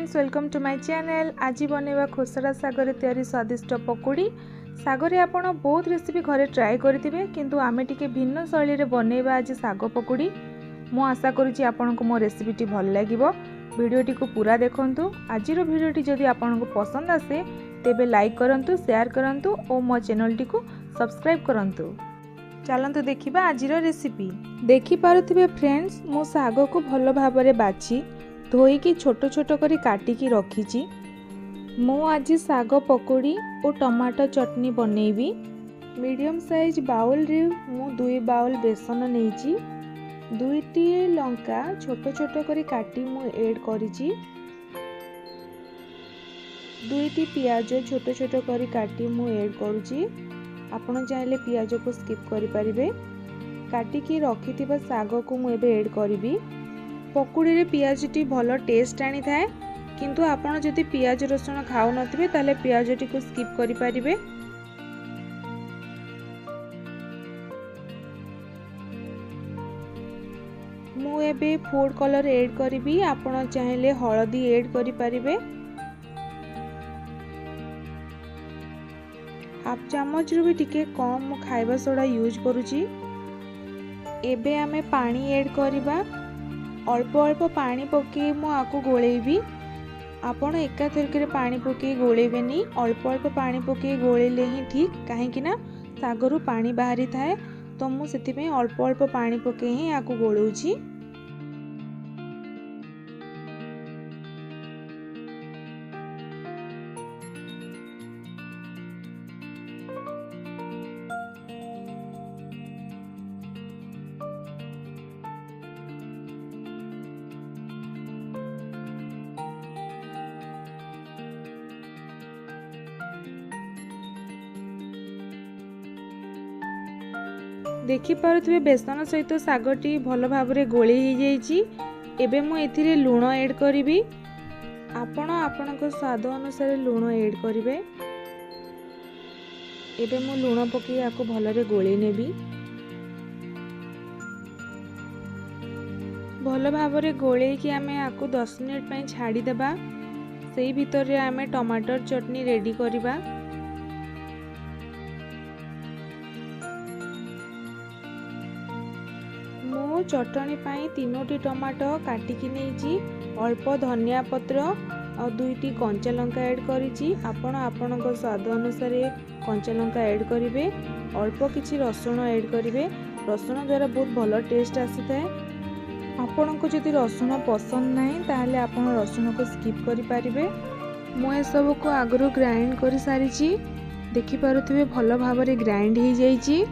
Friends, welcome to my channel. आज बनैबा खोसड़ा सागर तैयारी स्वादिष्ट पकोड़ी। सागरे आपण बहुत रेसिपी घरे ट्राए करेंगे, किंतु आमे टिके भिन्न शैली रे बनैबा आज साग पकोड़ी। मु आशा करुच्ची आपनको मो रेसिपीटी भल लागिबो। वीडियोटी को पूरा देखंतु। आजिर वीडियोटी जदि आपनको पसंद आसे तेबे लाइक करंतु, शेयर करंतु और मो चैनलटी को सब्सक्राइब करंतु। चलंतु देखिबा आजिर रेसिपी। देखि पारुथिबे फ्रेंड्स, मो साग को भल भाबरे बाछि धोईकी छोट छोट करी काटिकी रखीची। मु आज साग पकोड़ी और टमाटो चटनी बनैबी। मीडियम साइज बाउल रे मु 2 बाउल बेसन नेइची। 2टी लंका छोट छोट करी काटी मु ऐड करिची। 2टी पियाज छोट छोट करी काटी मु ऐड करूची। आपण चाहिले पियाज को स्किप करि परिबे। काटिकी रखिथिबा साग को मु एबे ऐड करिबी। पकोड़ी रे पियाजटी भल टेस्ट आनी थाए, किंतु आपण जदि पियाज रसुण खाउ नथिबे ताले पियाजटी को स्किप करि परिबे। मु एबे फूड कलर ऐड करिबी। आपण चाहिले हळदी ऐड करि परिबे। हाफ चामच रु भी टिके कम मु खाइबा सोडा यूज करूची। एबे आमे पानी ऐड करिबा। अल्प अल्प पानी पके मु आको गोलेबी। आपण एका थरके पानी पके गोलेबेनी, अल्प अल्प पानी पके गोलेले ही ठीक, काहेकि ना सागरु पानी बाहरी थाए। तो मु सेति पे अल्प अल्प पानी पके ही आको गोलौची। देखि पारुथिबे बेसन सहित सागटी भल भाबरे गोली ही जाइची। एबे मु एथिरे लूण ऐड करिबी। आपण आपणको स्वाद अनुसार लूण ऐड करिवे। एबे मु लूण पकी आको भलरे गोली नेबी। भल भाबरे गोले कि आमे आको 10 मिनिट पई छाडी देबा। सेही भितर रे आमे टमाटर चटनी रेडी करिबा। मु चटनी पाई 3टी टमाटो काटिकी नेइची। अल्प धनिया पत्र और 2टी कंचा लंका ऐड करिची। आपण आपणको स्वाद अनुसार कंचा लंका ऐड करिवे। अल्प किछि रसुण ऐड करिवे। रसुण द्वारा बहुत भल टेस्ट आसीथाए। आपणको जदि रसुण पसंद नाही ताहले आपण रसुण को स्किप करि परिबे। मु ए सब को आगरु ग्राइंड करि सारिची। देखि पारुथिबे भल भाबरे ग्राइंड ही जाइची।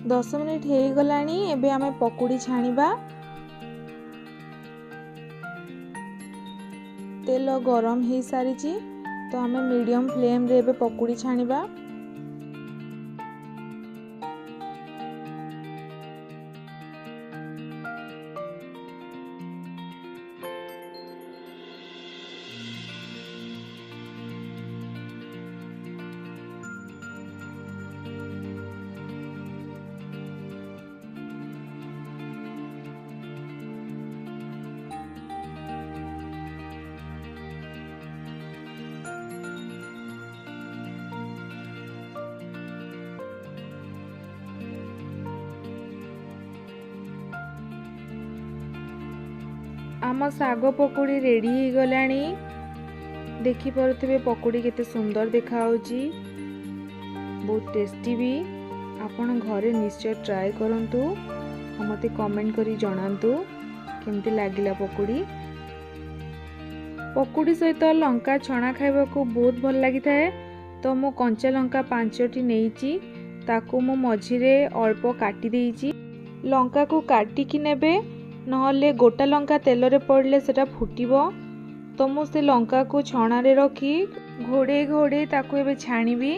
10 मिनिट हे गलानी। एबे आमे पकोड़ी छाणीबा। तेल गरम हे सारिची, तो आमे मीडियम फ्लेम रे एबे पकोड़ी छाणीबा। आम साग पकोड़ी रेडी हो गलानी। देखि पारुथिबे पकोड़ी केते सुंदर देखा होची, बहुत टेस्टी भी। आपण घरे निश्चय ट्राई करंतु। मते कमेंट करी जणांतु केमती लागिला पकोड़ी। पकोड़ी सहित लंका छणा खाइबा को बहुत भल लागि थाए। तो मु कंचा लंका 5टी नेइची। ताकू मु मझिरे अल्प काटी देइची। लंका को काटिकी नेबे, नहले गोटा लंका तेल रे पड़ले सेटा फुटिबो। तो मु से लंका को छणा रे रखी घोड़े घोड़े ताकू एबे छाणीबी।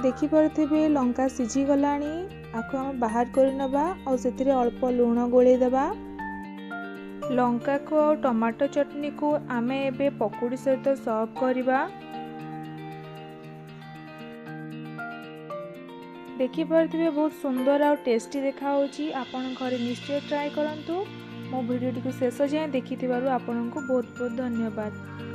देखि पारुथिबे लंका सिझी गलानी। आको हम बाहर करि नबा और सेतिरे अल्प लूण गोळेई देबा। लंका को और टमाटो चटनी को आमे एबे पकुड़ी सहित सर्व करवा। देखिपे बहुत सुंदर और टेस्टी देखा आपण घरे निश्चय ट्राए करंतु। मो वीडियो टी शेष जाए देखि आपन को बहुत बहुत धन्यवाद।